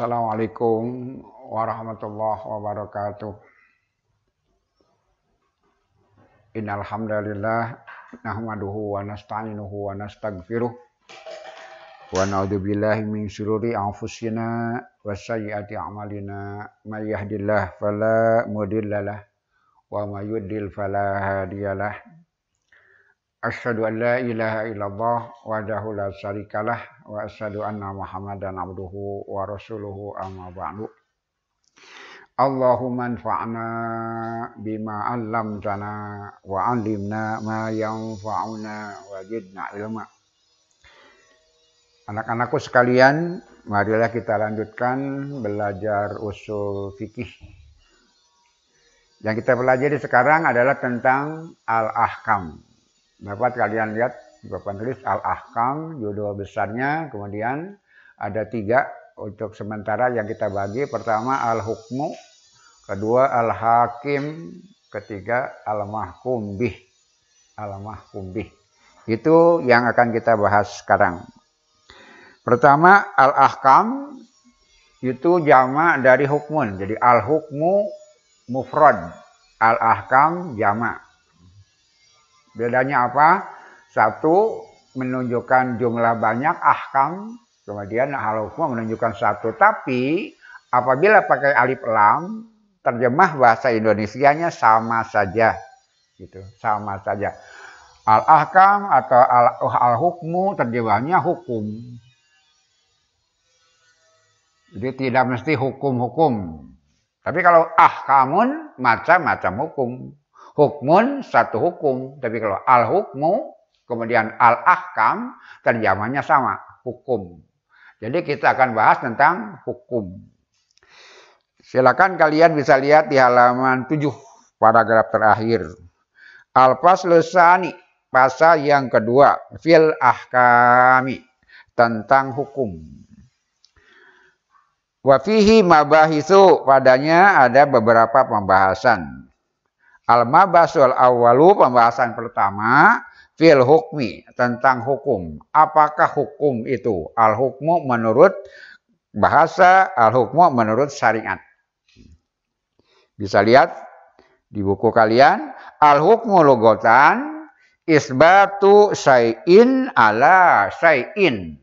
Assalamualaikum warahmatullahi wabarakatuh. Innal hamdalillah nahmaduhu wa nasta'inuhu wa nastaghfiruh wa na'udzubillahi min syururi anfusina wa sayyiati a'malina may yahdihillahu fala mudhillalah wa may yudlil fala hadiyalah. Asyhadu an la ilaha illallah wahdahu la syarikalah wa asyhadu anna Muhammadan abduhu wa rasuluhu amma ba'du. Allahumma anfa'na bima 'allamtana wa 'allimna ma yanfa'una wa zidna ilma. Anak-anakku sekalian, marilah kita lanjutkan belajar usul fikih. Yang kita pelajari sekarang adalah tentang al-ahkam. Dapat kalian lihat di papan tulis al-ahkam, judul besarnya, kemudian ada 3 untuk sementara yang kita bagi. Pertama al-hukmu, kedua al-hakim, ketiga al-mahkum bih. Al-mahkum bih. Itu yang akan kita bahas sekarang. Pertama al-ahkam itu jamak dari hukmun. Jadi al-hukmu mufrad, al-ahkam jamak. Bedanya apa? Satu menunjukkan jumlah banyak ahkam, kemudian al-hukmu menunjukkan satu. Tapi apabila pakai alif lam, terjemah bahasa Indonesianya sama saja, gitu, sama saja. Al-ahkam atau al-hukmu terjemahnya hukum. Jadi tidak mesti hukum-hukum. Tapi kalau ahkamun macam-macam hukum. Hukmun satu hukum, tapi kalau al-hukmu kemudian al-ahkam terjemahnya sama, hukum. Jadi kita akan bahas tentang hukum. Silakan kalian bisa lihat di halaman 7 paragraf terakhir. Al-faslu tsani, pasal yang kedua, fil ahkami, tentang hukum. Wa fihi mabahisu, padanya ada beberapa pembahasan. Al-mabasul awwalu, pembahasan pertama, fil hukmi, tentang hukum. Apakah hukum itu? Al-hukmu menurut bahasa, al-hukmu menurut syariat. Bisa lihat di buku kalian, al-hukmu lugatan isbatu syai'in ala syai'in.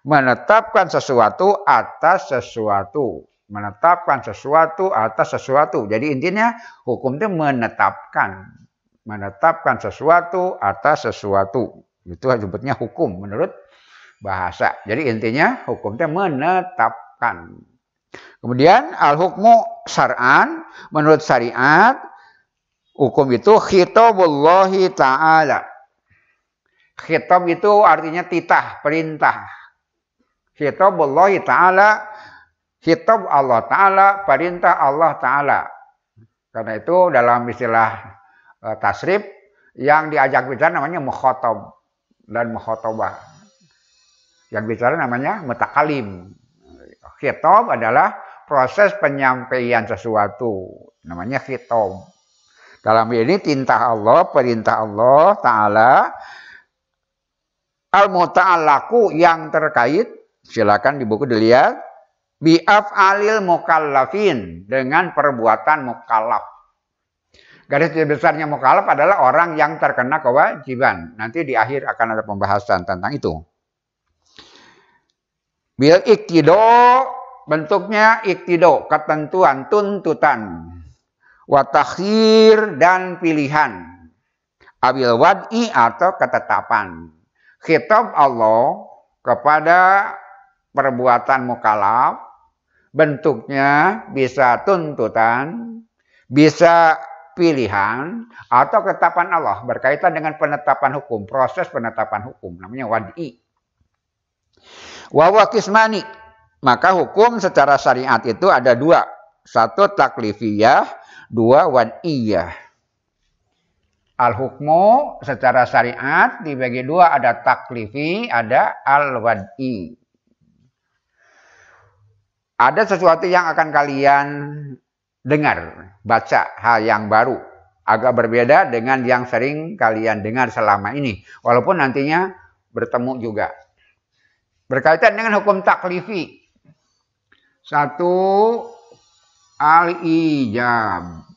Menetapkan sesuatu atas sesuatu. Menetapkan sesuatu atas sesuatu. Jadi intinya hukum itu menetapkan. Menetapkan sesuatu atas sesuatu. Itu disebutnya hukum menurut bahasa. Jadi intinya hukum itu menetapkan. Kemudian al-hukmu syar'an, menurut syariat, hukum itu khitabullahi ta'ala. Khitab itu artinya titah, perintah. Khitabullahi ta'ala, khitab Allah Ta'ala, perintah Allah Ta'ala. Karena itu dalam istilah tasrif, yang diajak bicara namanya mukhatab dan mukhatabah. Yang bicara namanya mutakalim. Khitab adalah proses penyampaian sesuatu. Namanya khitab. Dalam ini tintah Allah, perintah Allah Ta'ala. Al-muta'allaku, yang terkait, silakan di buku dilihat. Bi'af'alil mukallafin, dengan perbuatan mukallaf. Garis besarnya mukallaf adalah orang yang terkena kewajiban. Nanti di akhir akan ada pembahasan tentang itu. Bil iktido, bentuknya iktido, ketentuan, tuntutan. Wa takhir, dan pilihan. Abil wad'i, atau ketetapan. Khitab Allah kepada perbuatan mukallaf, bentuknya bisa tuntutan, bisa pilihan, atau ketetapan Allah berkaitan dengan penetapan hukum, proses penetapan hukum, namanya wad'i. Wa qismani, maka hukum secara syariat itu ada 2. 1 taklifiyah, 2 wad'iyah. Al-hukmu secara syariat dibagi 2, ada taklifi, ada al-wad'i. Ada sesuatu yang akan kalian dengar, baca, hal yang baru. Agak berbeda dengan yang sering kalian dengar selama ini. Walaupun nantinya bertemu juga. Berkaitan dengan hukum taklifi. Satu, al-ijab.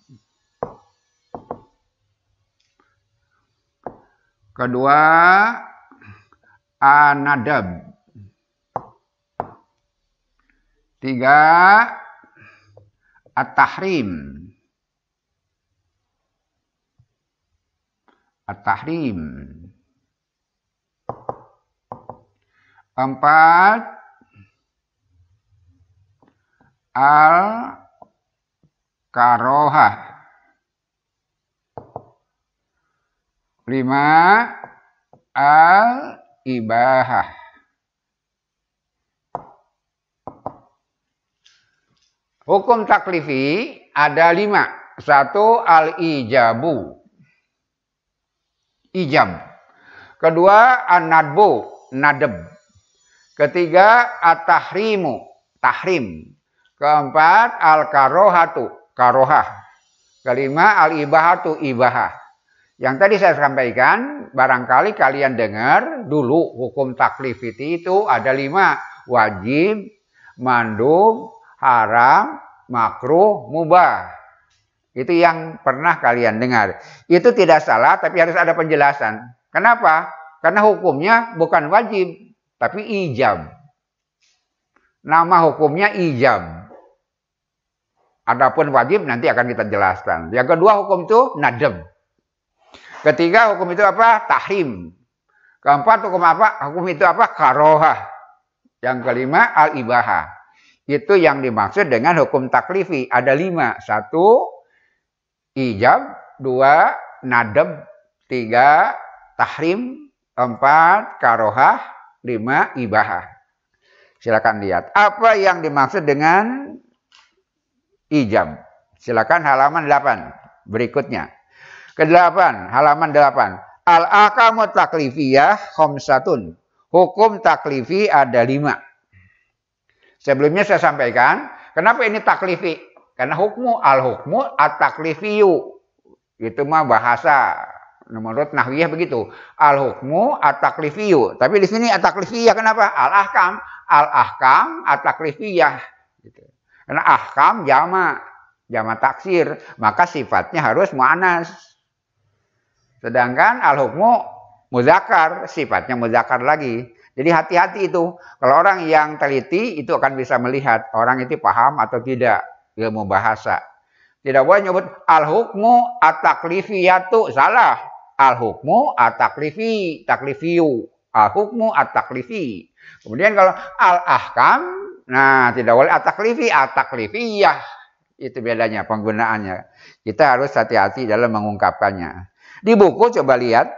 Kedua, an-nadab. Tiga, at-tahrim. At-tahrim. Empat, al-karohah. Lima, al-ibahah. Hukum taklifi ada 5. Satu, al-ijabu. Ijab. Kedua, an-nadbu. Nadab. Ketiga, at-tahrimu. Tahrim. Keempat, al-karohatu. Karohah. Kelima, al-ibahatu. Ibahah. Yang tadi saya sampaikan, barangkali kalian dengar dulu hukum taklif itu ada 5. Wajib, mandub, haram, makruh, mubah. Itu yang pernah kalian dengar. Itu tidak salah, tapi harus ada penjelasan. Kenapa? Karena hukumnya bukan wajib, tapi ijab. Nama hukumnya ijab. Adapun wajib nanti akan kita jelaskan. Yang kedua hukum itu nadab. Ketiga hukum itu apa? Tahrim. Keempat hukum apa? Hukum itu apa? Karohah. Yang kelima al-ibahah. Itu yang dimaksud dengan hukum taklifi. Ada 5. 1, ijab. 2, nadab. 3, tahrim. 4, karohah. 5, ibahah. Silakan lihat. Apa yang dimaksud dengan ijab? Silakan halaman 8. Berikutnya. Ke-8, halaman 8. Al-ahkamu taklifiyah khamsatun. Hukum taklifi ada 5. Sebelumnya saya sampaikan, kenapa ini taklifi? Karena al-hukmu at-taklifiyu. Itu mah bahasa. Menurut nahwiyah begitu. Al-hukmu at-taklifiyu. Tapi di sini at-taklifiyah kenapa? Al-ahkam. Al-ahkam at-taklifiyah. Gitu. Karena ahkam jama taksir. Maka sifatnya harus mu'anas. Sedangkan al-hukmu muzakkar, sifatnya muzakkar lagi. Jadi hati-hati itu. Kalau orang yang teliti itu akan bisa melihat orang itu paham atau tidak ilmu bahasa. Tidak boleh nyebut al-hukmu at-taklifiyatu, salah. Al-hukmu at-taklifiyu. Al-hukmu at-taklifi. Kemudian kalau al-ahkam, nah tidak boleh at-taklifi, at-taklifiyah. Itu bedanya penggunaannya. Kita harus hati-hati dalam mengungkapkannya. Di buku coba lihat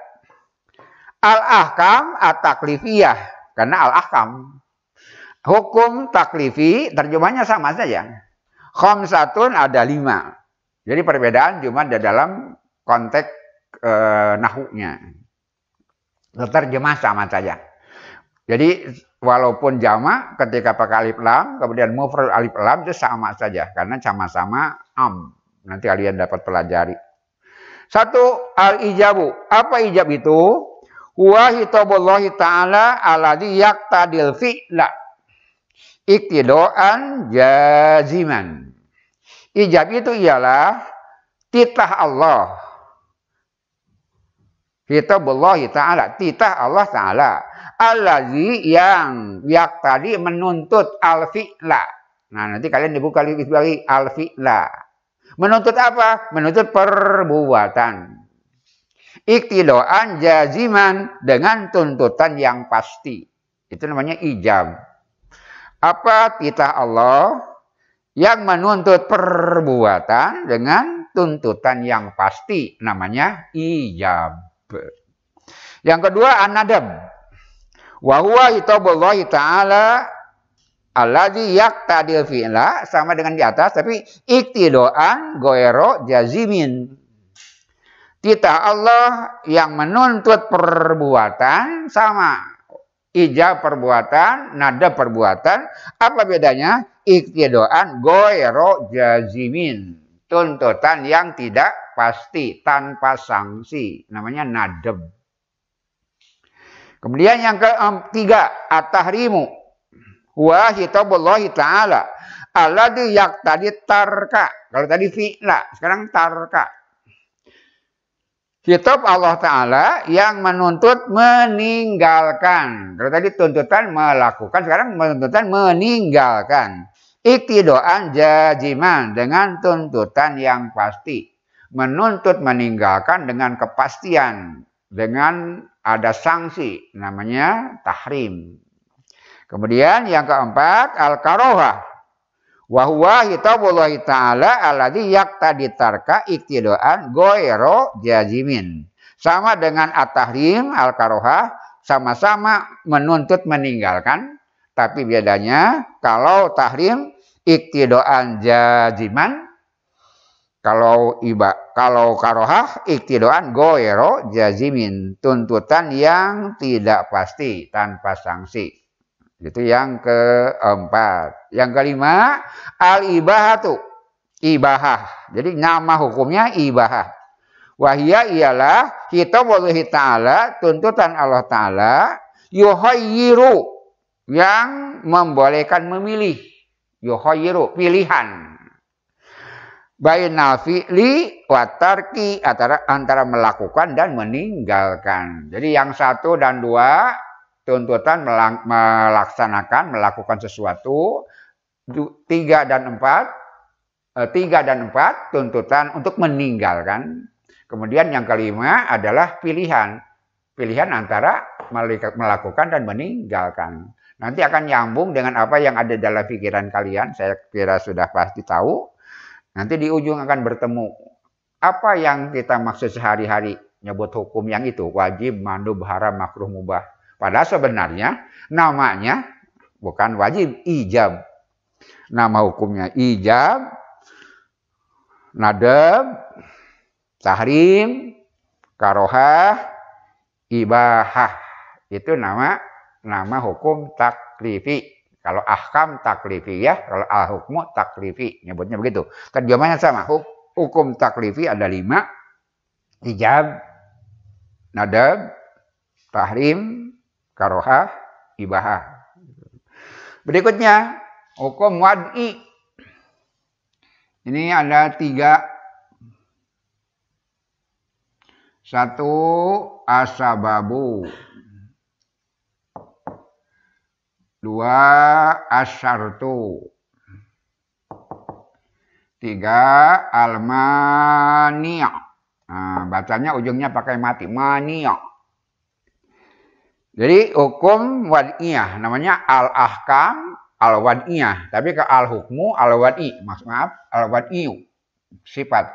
al-ahkam at-taklifiyah, karena al-ahkam hukum taklifi terjemahnya sama saja. Khamsatun ada 5. Jadi perbedaan cuma dalam konteks nahwunya. Terjemah sama saja. Jadi walaupun jamak ketika pakai alif lam, kemudian mufrad alif lam itu sama saja karena sama-sama am. Nanti kalian dapat pelajari. 1, al-ijabu. Apa ijab itu? Huwa hitabullahi ta'ala alladhi yaqtadil fi'la iktidoan jaziman. Ijab itu ialah titah Allah. Hitabullahi ta'ala. Titah Allah ta'ala. Alladhi yang yaqtadi menuntut al-fi'la. Nah nanti kalian dibuka lagi al-fi'la. Menuntut apa? Menuntut perbuatan. Iktidoan jaziman dengan tuntutan yang pasti. Itu namanya ijab. Apa? Titah Allah yang menuntut perbuatan dengan tuntutan yang pasti. Namanya ijab. Yang kedua, an-nadab. Wa huwa hitabullahi ta'ala alladzi yaqtadil fi'la, sama dengan di atas tapi iktidoan goero jazimin. Titah Allah yang menuntut perbuatan sama. Ijab perbuatan, nada perbuatan. Apa bedanya? Iktidoan goero jazimin. Tuntutan yang tidak pasti, tanpa sanksi. Namanya nadab. Kemudian yang ketiga, at-tahrimu. Wa hitabullahi ta'ala Alladzi yaqtadi tarka. Kalau tadi fi'la, sekarang tarka. Khitab Allah Ta'ala yang menuntut meninggalkan. Kalau tadi tuntutan melakukan, sekarang tuntutan meninggalkan. Iktidoan jaziman dengan tuntutan yang pasti. Menuntut meninggalkan dengan kepastian. Dengan ada sanksi, namanya tahrim. Kemudian yang keempat, al-karohah. Wahuwa hitabullah ta'ala alladzi yaqtadi tarka iktidoan goero jazimin. Sama dengan at-tahrim, al-karohah, sama-sama menuntut meninggalkan. Tapi bedanya, kalau tahrim iktidoan jaziman, kalau karohah iktidoan goero jazimin. Tuntutan yang tidak pasti, tanpa sanksi. Itu yang keempat. Yang kelima, al-ibahatu. Ibahah. Jadi nama hukumnya ibahah. Wahia ialah khitabullah ta'ala, tuntutan Allah Ta'ala, yuhayyiru, yang membolehkan memilih. Yuhayyiru, pilihan. Bainal fi'li wa tarki, antara melakukan dan meninggalkan. Jadi yang 1 dan 2, tuntutan melakukan sesuatu. 3 dan 4 tuntutan untuk meninggalkan. Kemudian yang kelima adalah pilihan. Pilihan antara melakukan dan meninggalkan. Nanti akan nyambung dengan apa yang ada dalam pikiran kalian. Saya kira sudah pasti tahu. Nanti di ujung akan bertemu. Apa yang kita maksud sehari-hari nyebut hukum yang itu. Wajib, mandub, haram, makruh, mubah. Padahal sebenarnya namanya bukan wajib, ijab. Nama hukumnya ijab, nadab, tahrim, karohah, ibahah. Itu nama hukum taklifi. Kalau ahkam taklifi ya, kalau al-hukmu taklifi. Nyebutnya begitu. Terjemahnya sama. Hukum taklifi ada 5. Ijab, nadab, tahrim, karohah, ibahah. Berikutnya, hukum wad'i. Ini ada 3. 1, as-sababu. 2, as-syartu. 3, al-mani'. Nah, bacanya ujungnya pakai mati. Mani'. Jadi hukum wad'iyah namanya al-ahkam al-wad'iyah. Tapi ke al-hukmu al-wad'i. Maaf, al-wad'iyu. Sifat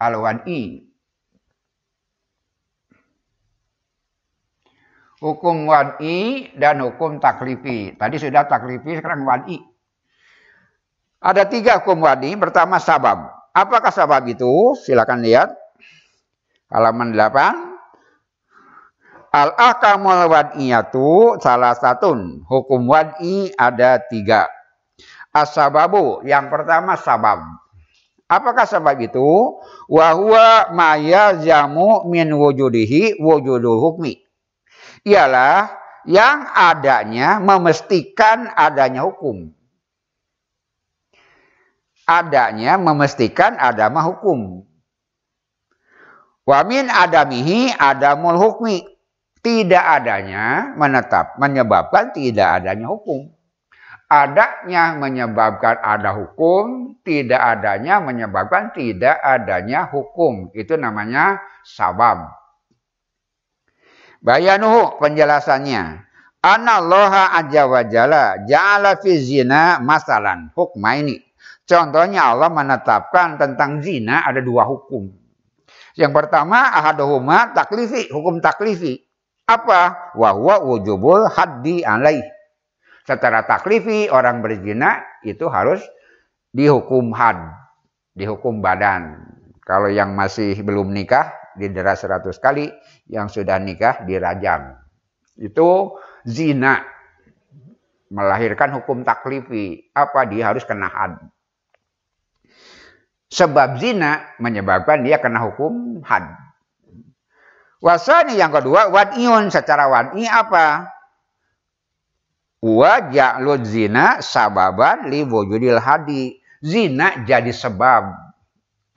al-wad'i. Hukum wad'i dan hukum taklifi. Tadi sudah taklifi, sekarang wad'i. Ada 3 hukum wad'i. Pertama sabab. Apakah sabab itu? Silakan lihat. Halaman 8. Al-ahkamul wad'iyatu salah satun. Hukum wad'i ada 3. As-sababu. Yang pertama sabab. Apakah sabab itu? Wahuwa ma yalzamu min wujudihi wujudul hukmi. Ialah yang adanya memestikan adanya hukum. Adanya memestikan adama hukum. Wa min adamihi adamul hukmi. Tidak adanya menyebabkan tidak adanya hukum. Adanya menyebabkan ada hukum, tidak adanya menyebabkan tidak adanya hukum. Itu namanya sabab. Bayanuhu, penjelasannya. Anallaha azza wa jalla ja'ala fi zina masalan hukmaini. Contohnya Allah menetapkan tentang zina ada 2 hukum. Yang pertama ahaduhuma taklifi, hukum taklifi. Apa? Wa huwa wujubul haddi alaih. Secara taklifi orang berzina itu harus dihukum had, dihukum badan. Kalau yang masih belum nikah didera 100 kali, yang sudah nikah dirajam. Itu zina. Melahirkan hukum taklifi. Apa? Dia harus kena had. Sebab zina menyebabkan dia kena hukum had. Wasani yang kedua, wad'iyun. Secara wad'i apa? Wa ja'lud zina sababan li wujudil hadi. Zina jadi sebab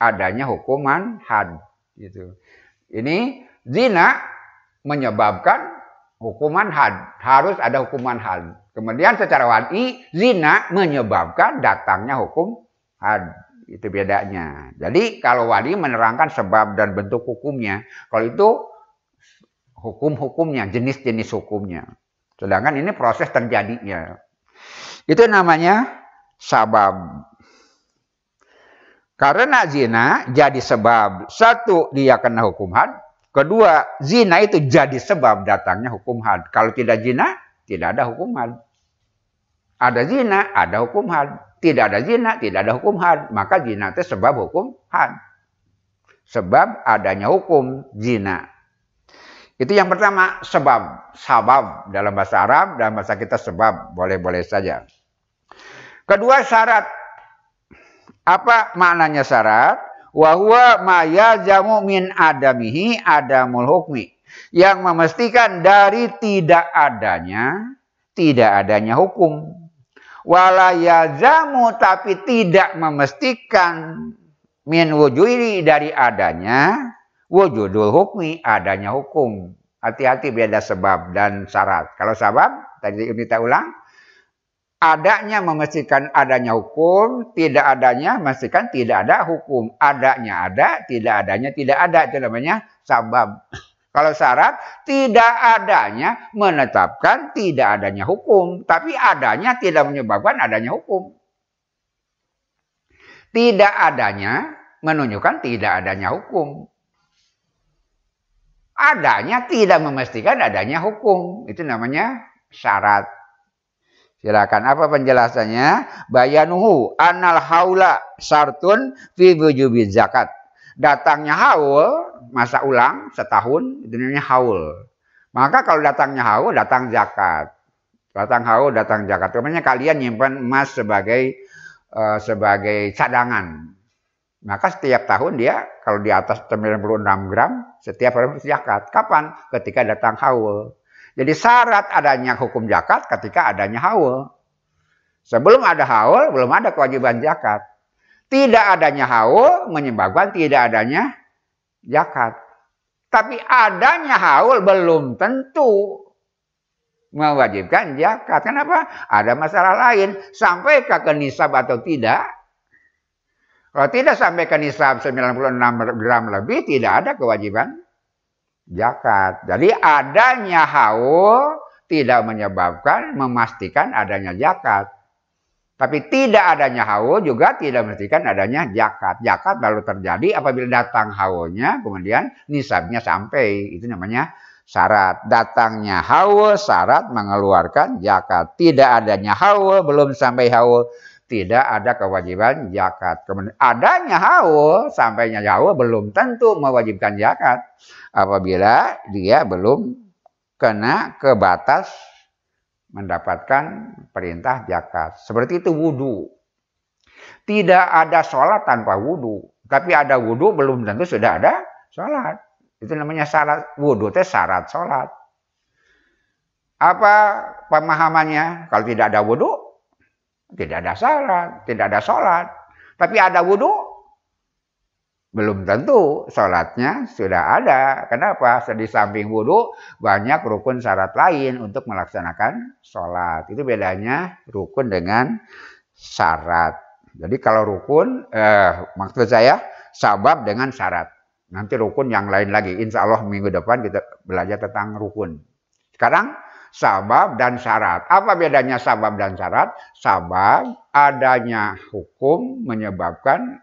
adanya hukuman had. Gitu. Ini zina menyebabkan hukuman had. Harus ada hukuman had. Kemudian secara wadi, zina menyebabkan datangnya hukum had. Itu bedanya. Jadi kalau wadi menerangkan sebab dan bentuk hukumnya. Kalau itu hukum-hukumnya, jenis-jenis hukumnya. Sedangkan ini proses terjadinya. Itu namanya sabab. Karena zina jadi sebab. Satu, dia kena hukum had. Kedua, zina itu jadi sebab datangnya hukum had. Kalau tidak zina, tidak ada hukum had. Ada zina, ada hukum had. Tidak ada zina, tidak ada hukum had. Maka zina itu sebab hukum had. Sebab adanya hukum zina. Itu yang pertama, sebab. Sabab dalam bahasa Arab, dalam bahasa kita sebab. Boleh-boleh saja. Kedua, syarat. Apa maknanya syarat? Wa huwa ma yazamu min adamihi adamul hukmi. Yang memastikan dari tidak adanya hukum. Wala yazamu, tapi tidak memastikan min wujudi dari adanya wujudul hukmi, adanya hukum. Hati-hati beda sebab dan syarat. Kalau sebab, tadi kita ulang, adanya memastikan adanya hukum, tidak adanya memastikan tidak ada hukum. Adanya ada, tidak adanya tidak ada. Itu namanya sabab. Kalau syarat, tidak adanya menetapkan tidak adanya hukum. Tapi adanya tidak menyebabkan adanya hukum. Tidak adanya menunjukkan tidak adanya hukum. Adanya tidak memastikan adanya hukum. Itu namanya syarat. Silakan, apa penjelasannya? Bayanuhu annal haula syartun fi wujubi zakat. Datangnya haul, masa ulang setahun, itu namanya haul. Maka kalau datangnya haul, datang zakat. Datang haul, datang zakat. Namanya kalian nyimpan emas sebagai cadangan. Maka setiap tahun dia, kalau di atas 96 gram, setiap hari zakat. Kapan? Ketika datang haul. Jadi syarat adanya hukum zakat ketika adanya haul. Sebelum ada haul, belum ada kewajiban zakat. Tidak adanya haul menyebabkan tidak adanya zakat. Tapi adanya haul belum tentu mewajibkan zakat. Kenapa? Ada masalah lain. Sampai ke nisab atau tidak. Kalau tidak sampai ke nisab 96 gram lebih, tidak ada kewajiban zakat. Jadi adanya haul tidak menyebabkan, memastikan adanya zakat. Tapi tidak adanya haul juga tidak memastikan adanya zakat. Zakat baru terjadi apabila datang haulnya, kemudian nisabnya sampai. Itu namanya syarat. Datangnya haul, syarat mengeluarkan zakat. Tidak adanya haul, belum sampai haul, tidak ada kewajiban zakat. Kemudian adanya haul, sampainya haul belum tentu mewajibkan zakat. Apabila dia belum kena ke batas mendapatkan perintah zakat. Seperti itu wudhu. Tidak ada sholat tanpa wudhu. Tapi ada wudhu belum tentu sudah ada sholat. Itu namanya syarat. Wudhu itu syarat sholat. Apa pemahamannya? Kalau tidak ada wudhu, tidak ada syarat, tidak ada sholat. Tapi ada wudhu, belum tentu sholatnya sudah ada. Kenapa? Di samping wudhu banyak rukun syarat lain untuk melaksanakan sholat. Itu bedanya rukun dengan syarat. Jadi kalau rukun, maksud saya sabab dengan syarat. Nanti rukun yang lain lagi. Insya Allah minggu depan kita belajar tentang rukun. Sekarang sabab dan syarat. Apa bedanya sabab dan syarat? Sabab adanya hukum menyebabkan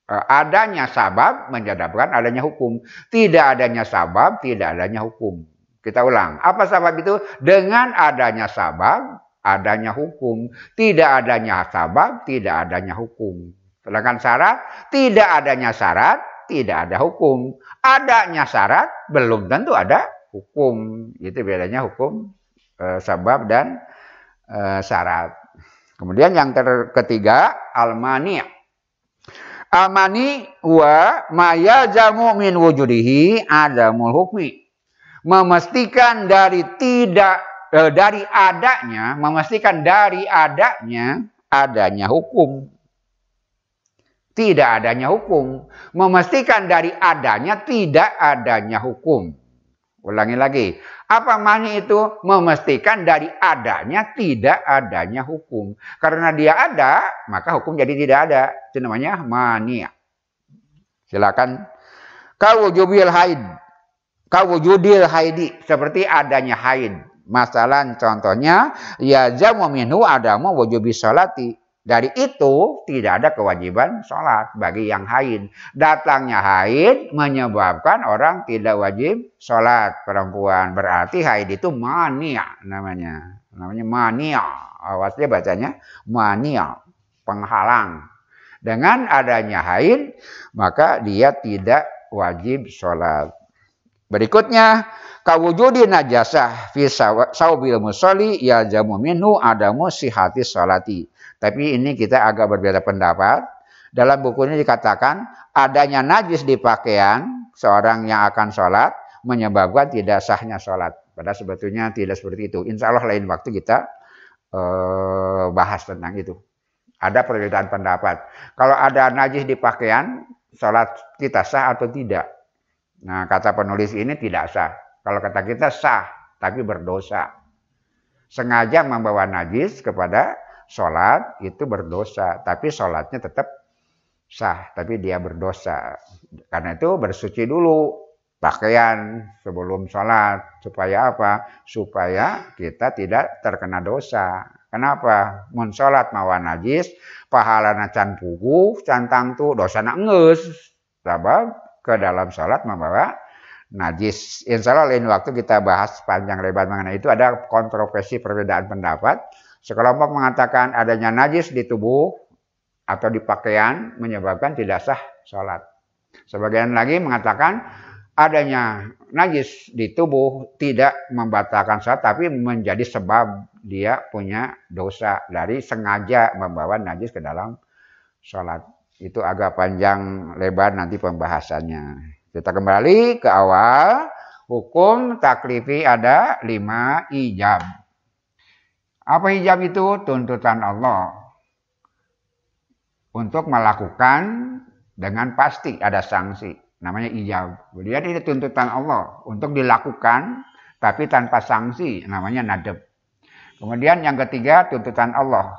adanya sabab menyebabkan adanya hukum. Tidak adanya sabab, tidak adanya hukum. Kita ulang. Apa sabab itu? Dengan adanya sabab, adanya hukum. Tidak adanya sabab, tidak adanya hukum. Sedangkan syarat, tidak adanya syarat, tidak ada hukum. Adanya syarat, belum tentu ada hukum. Itu bedanya hukum, sabab dan syarat. Kemudian yang ketiga, al-mani'. Al-mani wa ma yazamu min wujudihi adamul hukmi. Memastikan dari dari adanya, memastikan dari adanya hukum. Tidak adanya hukum. Memastikan dari adanya tidak adanya hukum. Ulangi lagi. Apa mani itu? Memastikan dari adanya tidak adanya hukum. Karena dia ada, maka hukum jadi tidak ada. Itu namanya mani. Silakan. Kawujubil haid. Kawujudil haidi. Seperti adanya haid. Masalah contohnya. Ya jamu minhu adamu wujubi sholati. Dari itu tidak ada kewajiban sholat bagi yang haid. Datangnya haid menyebabkan orang tidak wajib sholat perempuan. Berarti haid itu mania namanya. Namanya mania. Awasnya bacanya mania. Penghalang. Dengan adanya haid maka dia tidak wajib sholat. Berikutnya. Kawujudi najasah fi saubil musolli ya jamu minhu adamu sihati sholati. Tapi ini kita agak berbeda pendapat. Dalam buku ini dikatakan adanya najis di pakaian seorang yang akan sholat menyebabkan tidak sahnya sholat. Padahal sebetulnya tidak seperti itu. Insya Allah lain waktu kita bahas tentang itu. Ada perbedaan pendapat. Kalau ada najis di pakaian, sholat kita sah atau tidak? Nah, kata penulis ini tidak sah. Kalau kata kita sah, tapi berdosa. Sengaja membawa najis kepada sholat itu berdosa, tapi sholatnya tetap sah, tapi dia berdosa. Karena itu bersuci dulu pakaian sebelum sholat. Supaya apa? Supaya kita tidak terkena dosa. Kenapa? Mun sholat mawa najis, pahalana can puguh, can tangtu, dosa nak ngeus. Sebab ke dalam sholat membawa najis. Insya Allah lain waktu kita bahas panjang lebar mengenai itu. Ada kontroversi perbedaan pendapat. Sekelompok mengatakan adanya najis di tubuh atau di pakaian menyebabkan tidak sah sholat. Sebagian lagi mengatakan adanya najis di tubuh tidak membatalkan sholat, tapi menjadi sebab dia punya dosa dari sengaja membawa najis ke dalam sholat. Itu agak panjang lebar nanti pembahasannya. Kita kembali ke awal. Hukum taklifi ada 5 ijab. Apa hijab itu? Tuntutan Allah untuk melakukan dengan pasti ada sanksi. Namanya ijab. Kemudian ini tuntutan Allah untuk dilakukan tapi tanpa sanksi. Namanya nadab. Kemudian yang ketiga tuntutan Allah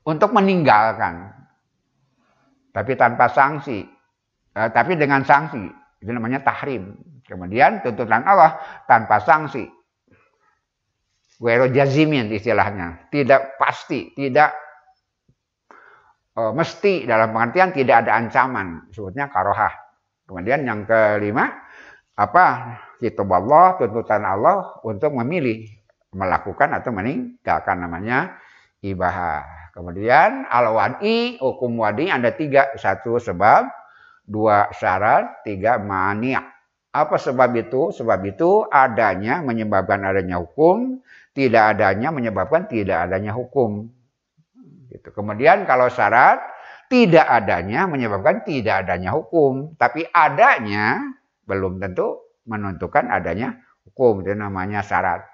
untuk meninggalkan tapi tanpa sanksi. Tapi dengan sanksi. Itu namanya tahrim. Kemudian tuntutan Allah tanpa sanksi. Wero jazimin istilahnya, tidak pasti, tidak mesti, dalam pengertian tidak ada ancaman, sebutnya karohah. Kemudian yang kelima, apa? Kitab Allah, tuntutan Allah untuk memilih melakukan atau meninggalkan, namanya ibahah. Kemudian al-wadi, hukum wadi ada 3, 1 sebab, 2 syarat, 3 mani'. Apa sebab itu? Sebab itu adanya menyebabkan adanya hukum, tidak adanya menyebabkan tidak adanya hukum. Gitu. Kemudian kalau syarat, tidak adanya menyebabkan tidak adanya hukum. Tapi adanya belum tentu menentukan adanya hukum. Itu namanya syarat.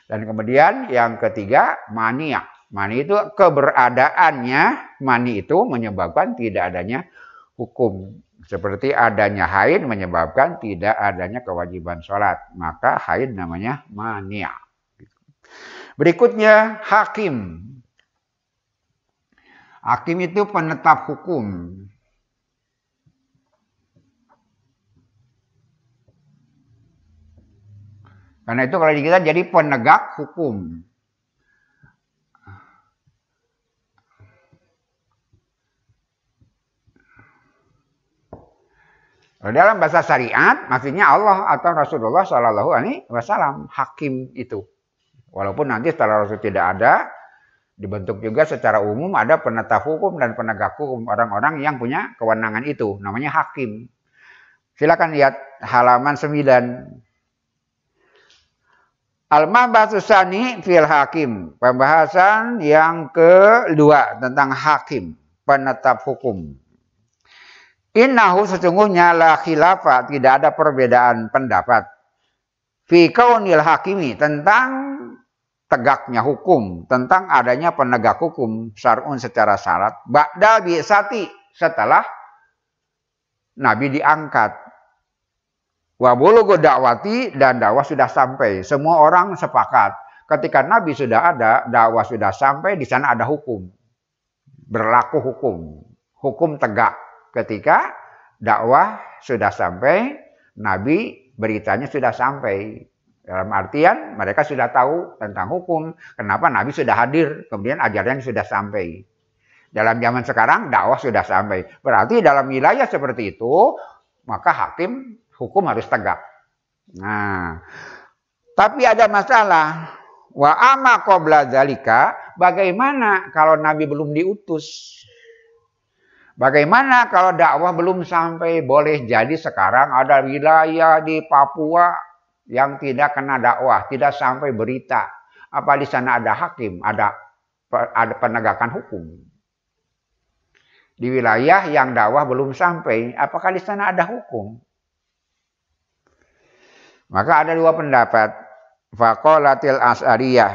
Dan kemudian yang ketiga, mani'. Mani itu keberadaannya, mani itu menyebabkan tidak adanya hukum. Seperti adanya haid menyebabkan tidak adanya kewajiban sholat. Maka haid namanya mani'. Berikutnya hakim. Hakim itu penetap hukum. Karena itu kalau kita jadi penegak hukum. Dalam bahasa syariat, maksudnya Allah atau Rasulullah Shallallahu Alaihi Wasallam hakim itu. Walaupun nanti setelah Rasul tidak ada, dibentuk juga secara umum ada penetap hukum dan penegak hukum, orang-orang yang punya kewenangan itu, namanya hakim. Silakan lihat halaman 9. Al-Mabasusani fil hakim, pembahasan yang kedua tentang hakim, penetap hukum. Innahu sesungguhnya la khilafah, tidak ada perbedaan pendapat. fi kaunil hakimi, tentang tegaknya hukum, tentang adanya penegak hukum syar'un secara syarat, ba'da bi'sati, setelah Nabi diangkat. Wa bulughu da'wati, dan dakwah sudah sampai. Semua orang sepakat ketika Nabi sudah ada, dakwah sudah sampai, di sana ada hukum. Berlaku hukum. Hukum tegak ketika dakwah sudah sampai, Nabi beritanya sudah sampai. Dalam artian mereka sudah tahu tentang hukum. Kenapa? Nabi sudah hadir, kemudian ajarannya sudah sampai. Dalam zaman sekarang dakwah sudah sampai. Berarti dalam wilayah seperti itu, maka hakim hukum harus tegak. Nah, tapi ada masalah. Wa amma qabla dzalika, bagaimana kalau Nabi belum diutus? Bagaimana kalau dakwah belum sampai? Boleh jadi sekarang ada wilayah di Papua yang tidak kena dakwah, tidak sampai berita. Apa di sana ada hakim, ada penegakan hukum? Di wilayah yang dakwah belum sampai, apakah di sana ada hukum? Maka ada dua pendapat. Faqalatil Asy'ariyah,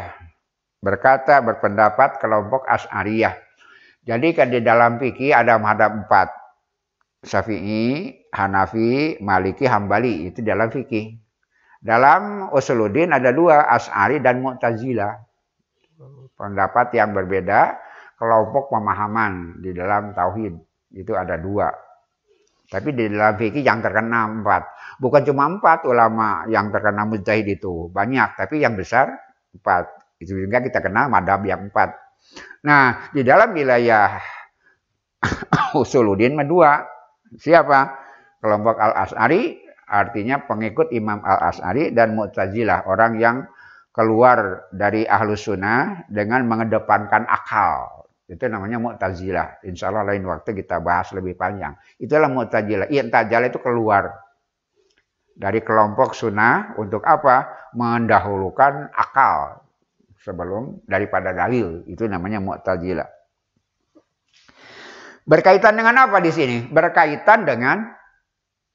berpendapat kelompok Asy'ariyah. Jadi kan di dalam fikih ada mazhab 4. Syafi'i, Hanafi, Maliki, Hambali, itu dalam fikih. Dalam Usuluddin ada 2, Asy'ari dan Mu'tazilah. Pendapat yang berbeda, kelompok pemahaman di dalam tauhid. Itu ada 2. Tapi di dalam fikih yang terkena 4. Bukan cuma 4 ulama yang terkena mujtahid itu. Banyak, tapi yang besar 4. Itu juga kita kenal madhab yang 4. Nah, di dalam wilayah Usuluddin 2. Siapa? Kelompok Al-Asy'ari, artinya pengikut Imam Al-Asy'ari, dan Mu'tazilah, orang yang keluar dari Ahlus Sunnah dengan mengedepankan akal. Itu namanya Mu'tazilah. Insya Allah lain waktu kita bahas lebih panjang. Itulah Mu'tazilah. I'tizalah itu keluar dari kelompok Sunnah untuk apa? Mendahulukan akal sebelum daripada dalil. Itu namanya Mu'tazilah. Berkaitan dengan apa di sini? Berkaitan dengan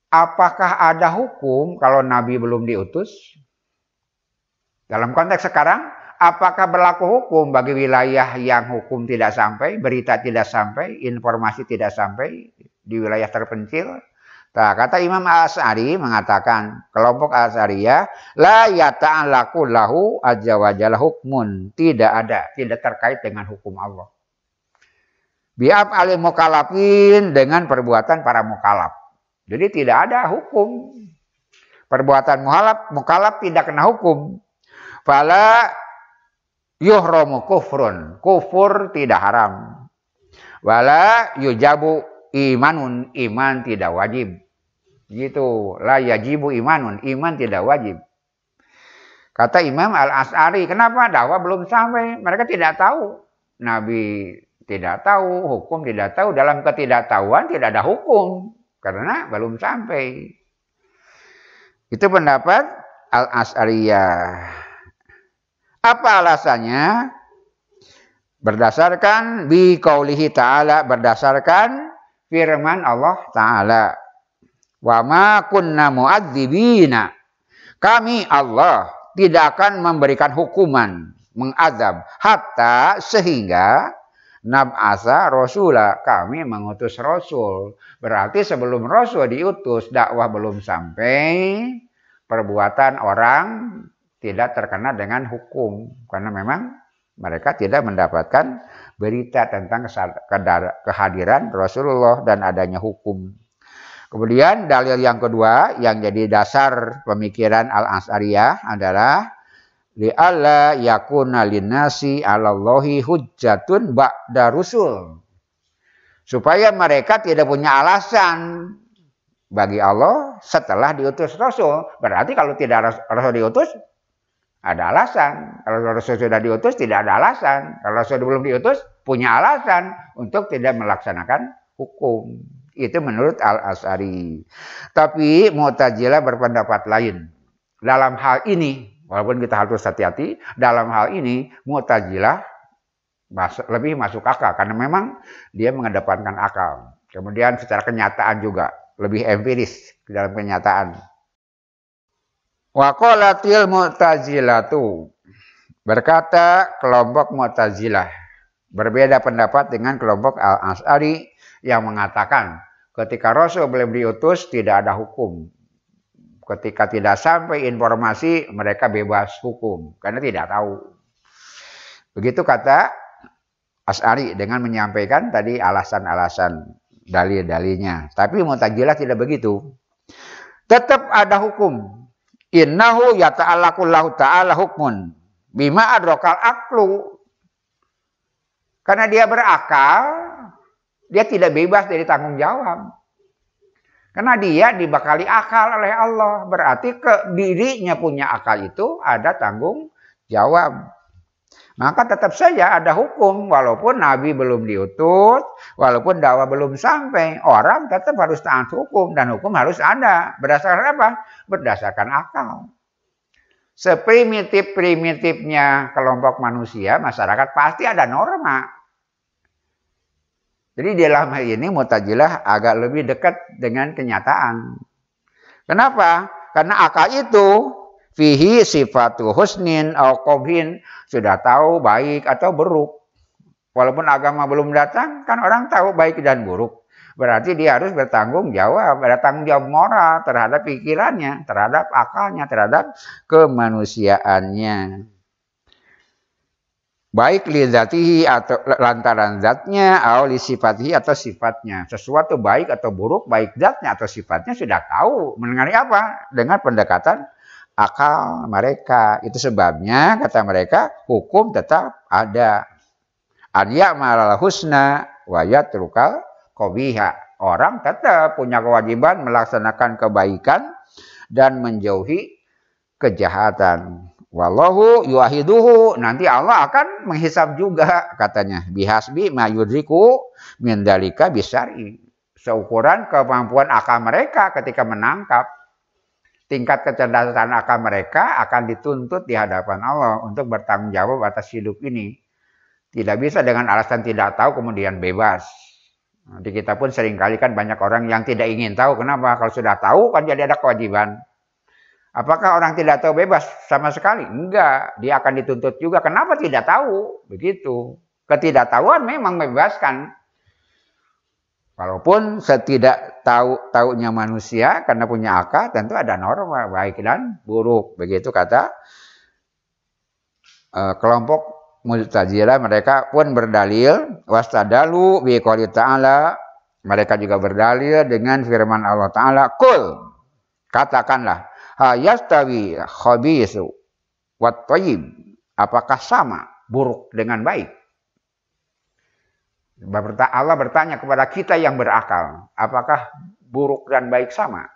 apakah ada hukum kalau Nabi belum diutus? Dalam konteks sekarang, apakah berlaku hukum bagi wilayah yang hukum tidak sampai, berita tidak sampai, informasi tidak sampai di wilayah terpencil? Nah, kata Imam Al-Asy'ari mengatakan, kelompok Al-Asy'ariyah, la yata'allaqu lahu azza wa jalla hukmun. Tidak terkait dengan hukum Allah. Bi'af'alil mukallafin, dengan perbuatan para mukallaf. Jadi tidak ada hukum. Perbuatan mukallaf tidak kena hukum. Fala yuhramu kufrun. Kufur tidak haram. Wala yujabu imanun. Iman tidak wajib. Gitu. La yajibu imanun. Iman tidak wajib. Kata Imam Al-Asy'ari, kenapa dakwah belum sampai? Mereka tidak tahu. Nabi tidak tahu. Hukum tidak tahu. Dalam ketidaktahuan tidak ada hukum. Karena belum sampai. Itu pendapat Al-Asy'ariyah. Apa alasannya? Berdasarkan biqaulihi ta'ala, berdasarkan firman Allah Ta'ala. Wa ma kunna mu'adzibina. Kami Allah tidak akan memberikan hukuman, mengazab, hatta sehingga nab'asa rasula, kami mengutus rasul. Berarti sebelum rasul diutus, dakwah belum sampai, perbuatan orang tidak terkena dengan hukum. Karena memang mereka tidak mendapatkan berita tentang kehadiran Rasulullah dan adanya hukum. Kemudian dalil yang kedua yang jadi dasar pemikiran Al-Asy'ariyah adalah li'alla yakuna linnasi 'alallahi hujjatun ba'da rusul. Supaya mereka tidak punya alasan bagi Allah setelah diutus Rasul. Berarti kalau tidak Rasul diutus, ada alasan. Kalau Rasul sudah diutus, tidak ada alasan. Kalau Rasul belum diutus, punya alasan untuk tidak melaksanakan hukum. Itu menurut Al-Asy'ari. Tapi Mu'tazilah berpendapat lain. Dalam hal ini, walaupun kita harus hati-hati, dalam hal ini Mu'tazilah lebih masuk akal. Karena memang dia mengedepankan akal. Kemudian secara kenyataan juga, lebih empiris dalam kenyataan. Wa qalatil Mu'tazilatu, berkata kelompok Mu'tazilah, berbeda pendapat dengan kelompok Al-Asy'ari yang mengatakan ketika Rasul belum diutus tidak ada hukum. Ketika tidak sampai informasi mereka bebas hukum karena tidak tahu. Begitu kata Asy'ari dengan menyampaikan tadi alasan-alasan dalil-dalilnya. Tapi Mu'tazilah tidak begitu. Tetap ada hukum. Innahu yata'allaqu lahu ta'ala hukmun bima adrakal aqlu. Karena dia berakal, dia tidak bebas dari tanggung jawab. Karena dia dibekali akal oleh Allah. Berarti ke dirinya punya akal itu ada tanggung jawab. Maka tetap saja ada hukum. Walaupun Nabi belum diutus, walaupun dakwah belum sampai, orang tetap harus taat hukum. Dan hukum harus ada. Berdasarkan apa? Berdasarkan akal. Seprimitif-primitifnya kelompok manusia, masyarakat pasti ada norma. Jadi dalam hal ini Mu'tazilah agak lebih dekat dengan kenyataan. Kenapa? Karena akal itu fihi sifatu husnin au qabhin, sudah tahu baik atau buruk. Walaupun agama belum datang, kan orang tahu baik dan buruk. Berarti dia harus bertanggung jawab, ada tanggung jawab moral terhadap pikirannya, terhadap akalnya, terhadap kemanusiaannya. Baik li zatihi atau lantaran zatnya, atau li sifatihi atau sifatnya. Sesuatu baik atau buruk, baik zatnya atau sifatnya sudah tahu. Mengenai apa? Dengan pendekatan akal mereka. Itu sebabnya kata mereka hukum tetap ada. Adya malal husna wa yatrukal qabiha. Orang tetap punya kewajiban melaksanakan kebaikan dan menjauhi kejahatan. Wallahu yuahiduhu, nanti Allah akan menghisab juga katanya. Bihasbi ma yudriku min dalika bisyari. Seukuran kemampuan akal mereka ketika menangkap. Tingkat kecerdasan akal mereka akan dituntut di hadapan Allah untuk bertanggung jawab atas hidup ini. Tidak bisa dengan alasan tidak tahu kemudian bebas. Nanti kita pun seringkali kan banyak orang yang tidak ingin tahu. Kenapa? Kalau sudah tahu kan jadi ada kewajiban. Apakah orang tidak tahu bebas sama sekali? Enggak, dia akan dituntut juga. Kenapa tidak tahu? Begitu. Ketidaktahuan memang membebaskan. Walaupun setidak tahunya manusia karena punya akal tentu ada norma baik dan buruk. Begitu kata kelompok Mu'tazilah, mereka pun berdalil wastadalu bi qouli ta'ala, mereka juga berdalil dengan firman Allah Ta'ala, qul, katakanlah, hayastawi khabisu wat thayyib, apakah sama buruk dengan baik? Allah bertanya kepada kita yang berakal, apakah buruk dan baik sama?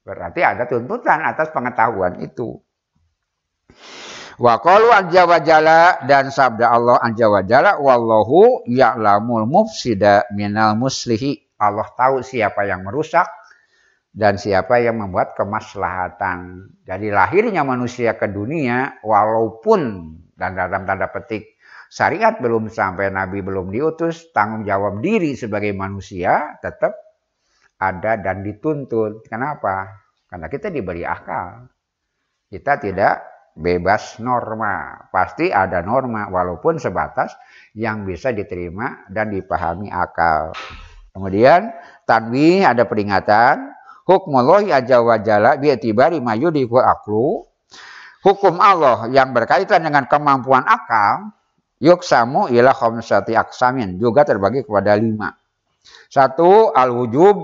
Berarti ada tuntutan atas pengetahuan itu. Wa qalu azza wa jalla, dan sabda Allah azza wa jalla, wallahu ya'lamul mufsida minal muslihi. Allah tahu siapa yang merusak dan siapa yang membuat kemaslahatan. Jadi lahirnya manusia ke dunia, walaupun dan dalam tanda petik syariat belum sampai, Nabi belum diutus, tanggung jawab diri sebagai manusia tetap ada dan dituntut. Kenapa? Karena kita diberi akal. Kita tidak bebas norma. Pasti ada norma walaupun sebatas yang bisa diterima dan dipahami akal. Kemudian tanbih, ada peringatan. Hukmullahi azza wa jalla bi'tibari ma yudhiku aqlu. Hukum Allah yang berkaitan dengan kemampuan akal yuksamu ila khamsati aqsamin, juga terbagi kepada 5. 1, al-wujub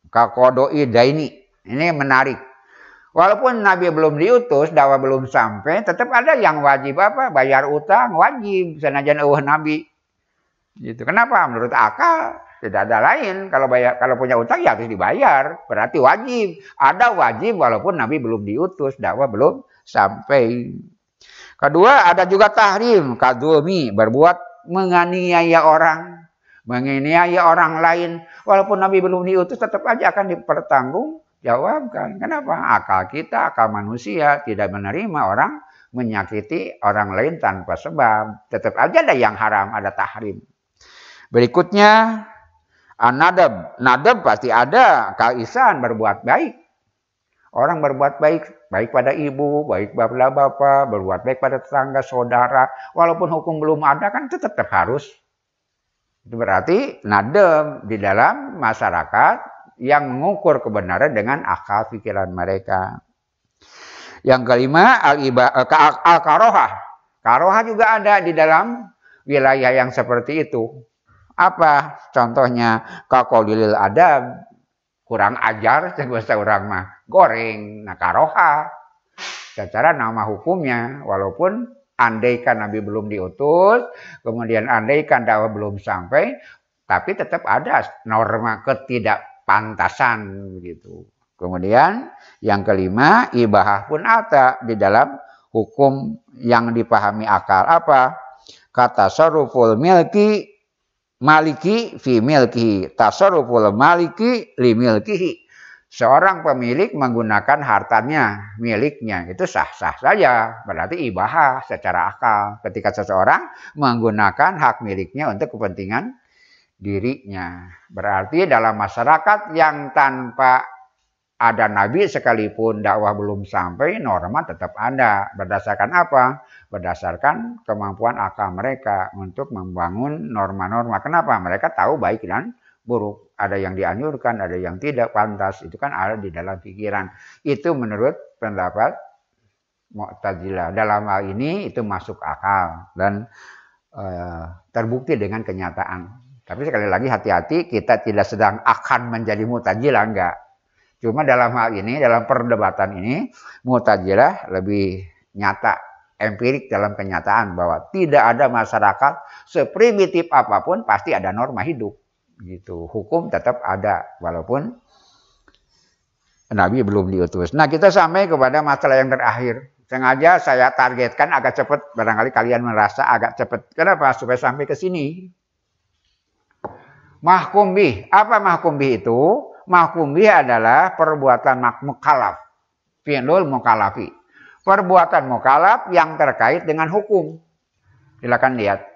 ka qada'i daini. Ini menarik. Walaupun Nabi belum diutus, dakwah belum sampai, tetap ada yang wajib apa? Bayar utang wajib, senajan Nabi. Gitu. Kenapa? Menurut akal tidak ada lain. Kalau punya utang ya harus dibayar, berarti wajib. Ada wajib walaupun Nabi belum diutus, dakwah belum sampai. Kedua, ada juga tahrim, kadzulmi, berbuat menganiaya orang, menganiaya orang lain. Walaupun Nabi belum diutus, tetap aja akan dipertanggungjawabkan. Kenapa? Akal kita, akal manusia tidak menerima orang menyakiti orang lain tanpa sebab. Tetap aja ada yang haram, ada tahrim. Berikutnya, an-nadab. Nadab pasti ada, kaisan, berbuat baik. Orang berbuat baik baik pada ibu, baik pada bapak, berbuat baik pada tetangga, saudara. Walaupun hukum belum ada kan tetap harus. Itu berarti nadem di dalam masyarakat yang mengukur kebenaran dengan akal pikiran mereka. Yang kelima, al-karohah. Karohah juga ada di dalam wilayah yang seperti itu. Apa contohnya? Kakolilil adab, kurang ajar, bahasa orang mah goreng. Nah, karoha secara nama hukumnya, walaupun andaikan Nabi belum diutus, kemudian andaikan dakwah belum sampai, tapi tetap ada norma ketidakpantasan begitu. Kemudian yang kelima, ibahah pun ada di dalam hukum yang dipahami akal. Apa? Kata tasarruful milki maliki fi milkihi, tasarruful maliki li milkihi. Seorang pemilik menggunakan hartanya, miliknya, itu sah-sah saja. Berarti ibahah secara akal. Ketika seseorang menggunakan hak miliknya untuk kepentingan dirinya. Berarti dalam masyarakat yang tanpa ada nabi sekalipun dakwah belum sampai, norma tetap ada. Berdasarkan apa? Berdasarkan kemampuan akal mereka untuk membangun norma-norma. Kenapa? Mereka tahu baik dan buruk. Ada yang dianjurkan, ada yang tidak pantas. Itu kan ada di dalam pikiran. Itu menurut pendapat Mu'tazilah. Dalam hal ini itu masuk akal dan terbukti dengan kenyataan. Tapi sekali lagi hati-hati, kita tidak sedang akan menjadi Mu'tazilah, enggak. Cuma dalam hal ini, dalam perdebatan ini, Mu'tazilah lebih nyata, empirik dalam kenyataan bahwa tidak ada masyarakat seprimitif apapun pasti ada norma hidup. Gitu. Hukum tetap ada walaupun Nabi belum diutus. Nah, kita sampai kepada masalah yang terakhir. Sengaja saya targetkan agak cepat, barangkali kalian merasa agak cepat. Kenapa? Supaya sampai ke sini. Mahkum bih. Apa mahkum bih itu? Mahkum bih adalah perbuatan mukallaf. Fi'lul mukallafi. Perbuatan mukallaf yang terkait dengan hukum. Silakan lihat.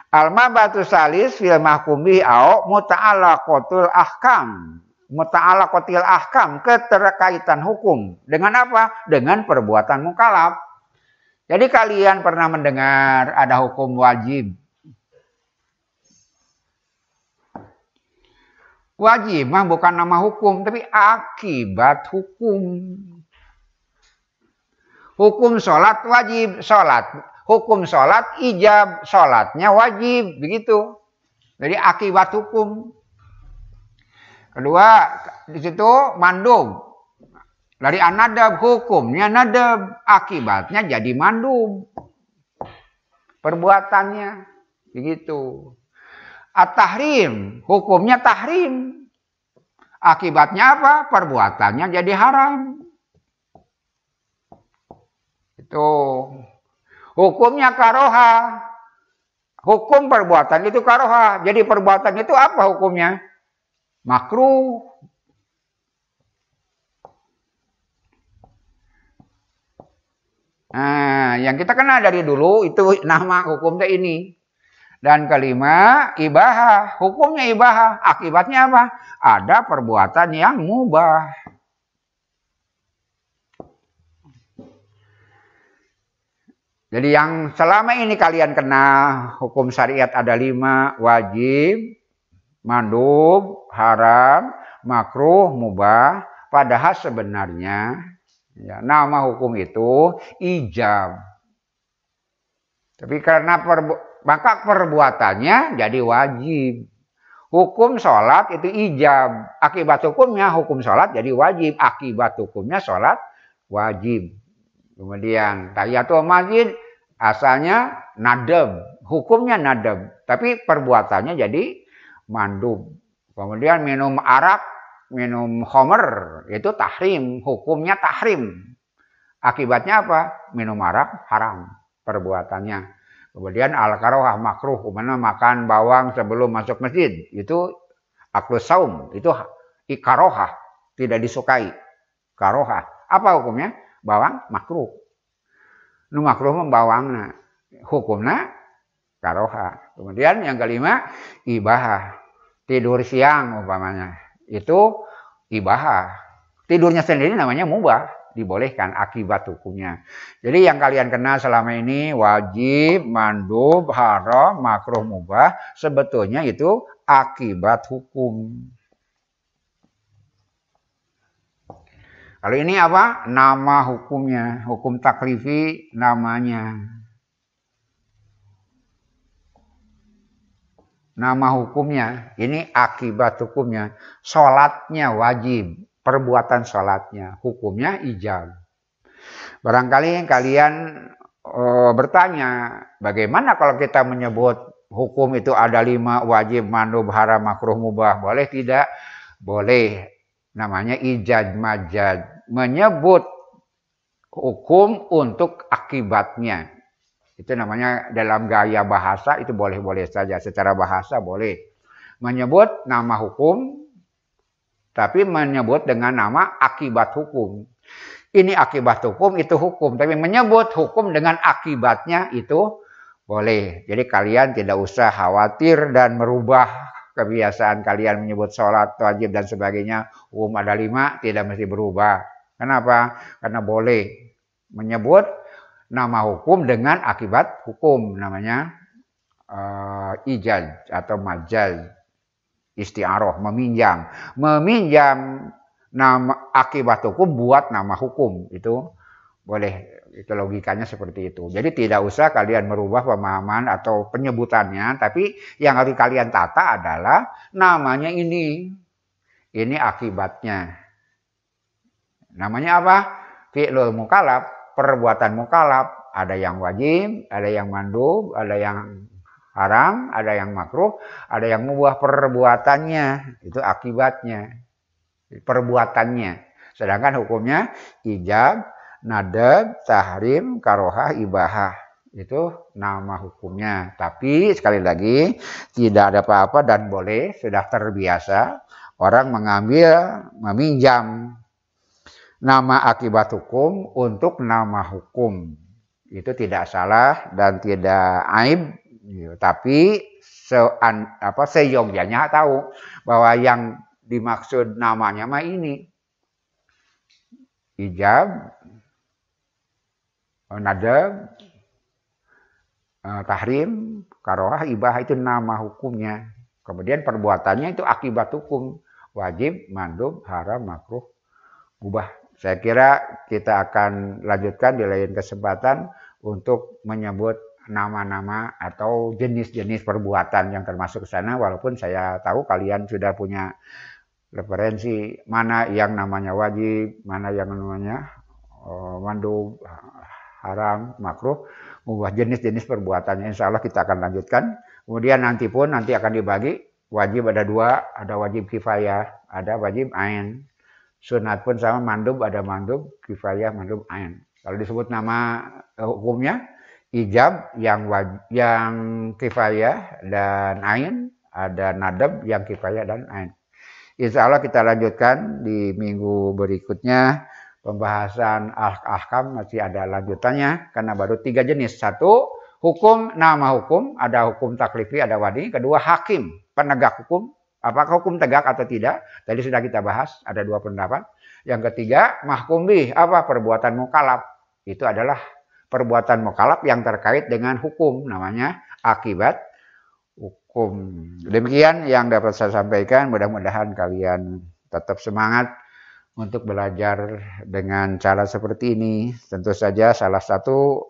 Al-mabatu salis fil mahkum bih au muta'allaqatul ahkam. Muta'allaqatil ahkam, keterkaitan hukum. Dengan apa? Dengan perbuatan mukallaf. Jadi kalian pernah mendengar ada hukum wajib. Wajib mah bukan nama hukum, tapi akibat hukum. Hukum sholat wajib, sholat. Hukum sholat ijab, sholatnya wajib, begitu. Jadi akibat hukum. Kedua, di situ mandub. Dari an-nadab, hukumnya nadab, akibatnya jadi mandub. Perbuatannya, begitu. At-tahrim, hukumnya tahrim. Akibatnya apa? Perbuatannya jadi haram. Itu. Hukumnya karoha. Hukum perbuatan itu karoha. Jadi perbuatan itu apa hukumnya? Makruh. Nah, yang kita kenal dari dulu itu nama hukumnya ini. Dan kelima, ibahah. Hukumnya ibahah. Akibatnya apa? Ada perbuatan yang mubah. Jadi yang selama ini kalian kenal, hukum syariat ada 5, wajib, mandub, haram, makruh, mubah. Padahal sebenarnya ya, nama hukum itu ijab. Tapi karena maka perbuatannya jadi wajib. Hukum sholat itu ijab. Akibat hukumnya hukum sholat jadi wajib. Akibat hukumnya sholat wajib. Kemudian tahiyatul masjid asalnya nadab. Hukumnya nadab. Tapi perbuatannya jadi mandub. Kemudian minum arak, minum khamr itu tahrim. Hukumnya tahrim. Akibatnya apa? Minum arak haram perbuatannya. Kemudian al-karohah makruh, mana makan bawang sebelum masuk masjid. Itu aklus saum, itu ikarohah, tidak disukai. Karohah. Apa hukumnya? Bawang makruh. Nu makruh membawang, nah, hukumnya karohah. Kemudian yang kelima, ibahah. Tidur siang umpamanya. Itu ibahah. Tidurnya sendiri namanya mubah. dibolehkan akibat hukumnya. Jadi yang kalian kenal selama ini wajib, mandub, haram, makruh, mubah, sebetulnya itu akibat hukum. Kalau ini apa? Nama hukumnya, hukum taklifi namanya. Nama hukumnya, ini akibat hukumnya. Sholatnya wajib, perbuatan sholatnya, hukumnya ijab. Barangkali kalian bertanya, bagaimana kalau kita menyebut hukum itu ada 5, wajib, mandub, haram, makruh, mubah, boleh tidak? Boleh. Namanya ijaz majaz, menyebut hukum untuk akibatnya. Itu namanya dalam gaya bahasa itu boleh-boleh saja, secara bahasa boleh. Menyebut nama hukum, tapi menyebut dengan nama akibat hukum. Ini akibat hukum, itu hukum. Tapi menyebut hukum dengan akibatnya itu boleh. Jadi kalian tidak usah khawatir dan merubah kebiasaan kalian menyebut sholat, wajib dan sebagainya. Hukum ada 5, tidak mesti berubah. Kenapa? Karena boleh menyebut nama hukum dengan akibat hukum. Namanya ijaz atau majaz. Isti'aroh, meminjam. Meminjam nama akibat hukum buat nama hukum. Itu boleh. Itu logikanya seperti itu. Jadi tidak usah kalian merubah pemahaman atau penyebutannya. Tapi yang harus kalian tata adalah namanya ini. Ini akibatnya. Namanya apa? Fi'lul mukallaf, perbuatan mukallaf. Ada yang wajib, ada yang mandub, ada yang haram, ada yang makruh, ada yang mubah perbuatannya. Itu akibatnya. Perbuatannya. Sedangkan hukumnya ijab, nadab, tahrim, karohah, ibahah. Itu nama hukumnya. Tapi sekali lagi tidak ada apa-apa dan boleh, sudah terbiasa orang meminjam nama akibat hukum untuk nama hukum. Itu tidak salah dan tidak aib. Tapi seyogyanya tahu bahwa yang dimaksud namanya mah ini. Ijab, nadab, tahrim, karohah, ibahah itu nama hukumnya. Kemudian perbuatannya itu akibat hukum. Wajib, mandub, haram, makruh, mubah. Saya kira kita akan lanjutkan di lain kesempatan untuk menyebut nama-nama atau jenis-jenis perbuatan yang termasuk ke sana. Walaupun saya tahu kalian sudah punya referensi mana yang namanya wajib, mana yang namanya mandub, haram, makruh, mubah, jenis-jenis perbuatannya. Insya Allah kita akan lanjutkan. Kemudian nanti akan dibagi. Wajib ada 2, ada wajib kifayah, ada wajib ain. Sunat pun sama, mandub ada mandub, kifayah, mandub, ain. Kalau disebut nama hukumnya, ijab yang kifayah dan ain, ada nadab yang kifayah dan ain. Insya Allah kita lanjutkan di minggu berikutnya. Pembahasan ahkam masih ada lanjutannya karena baru 3 jenis. 1, hukum, nama hukum, ada hukum taklifi, ada wadi. Kedua, hakim, penegak hukum. Apakah hukum tegak atau tidak? Tadi sudah kita bahas, ada 2 pendapat. Yang ketiga, mahkum bih, apa? Perbuatan mukallaf. Itu adalah perbuatan mukallaf yang terkait dengan hukum, namanya akibat hukum. Demikian yang dapat saya sampaikan. Mudah-mudahan kalian tetap semangat untuk belajar dengan cara seperti ini. Tentu saja salah satu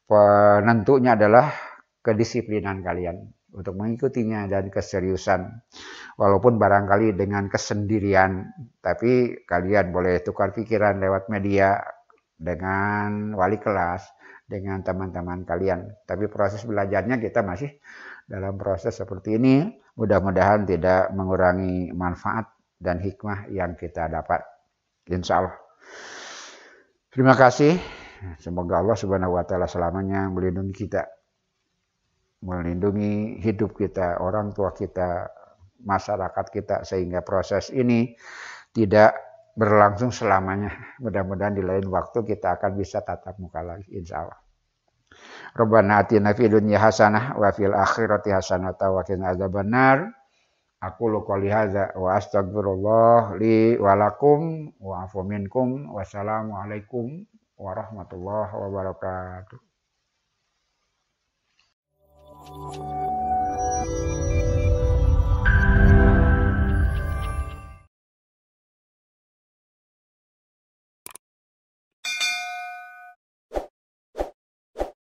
penentunya adalah kedisiplinan kalian untuk mengikutinya dan keseriusan. Walaupun barangkali dengan kesendirian, tapi kalian boleh tukar pikiran lewat media dengan wali kelas, dengan teman-teman kalian. Tapi proses belajarnya kita masih dalam proses seperti ini. Mudah-mudahan tidak mengurangi manfaat dan hikmah yang kita dapat. Insya Allah. Terima kasih. Semoga Allah Subhanahu wa Ta'ala selamanya melindungi kita, melindungi hidup kita, orang tua kita, masyarakat kita, sehingga proses ini tidak berlangsung selamanya. Mudah-mudahan di lain waktu kita akan bisa tatap muka lagi, insya Allah. Rabbana atina fid dunya hasanah wa fil akhirati hasanah wa qina adzabannar. Aku qouli hadza wa astagfirullah li wa lakum wa afu minkum. Wassalamualaikum warahmatullahi wabarakatuh.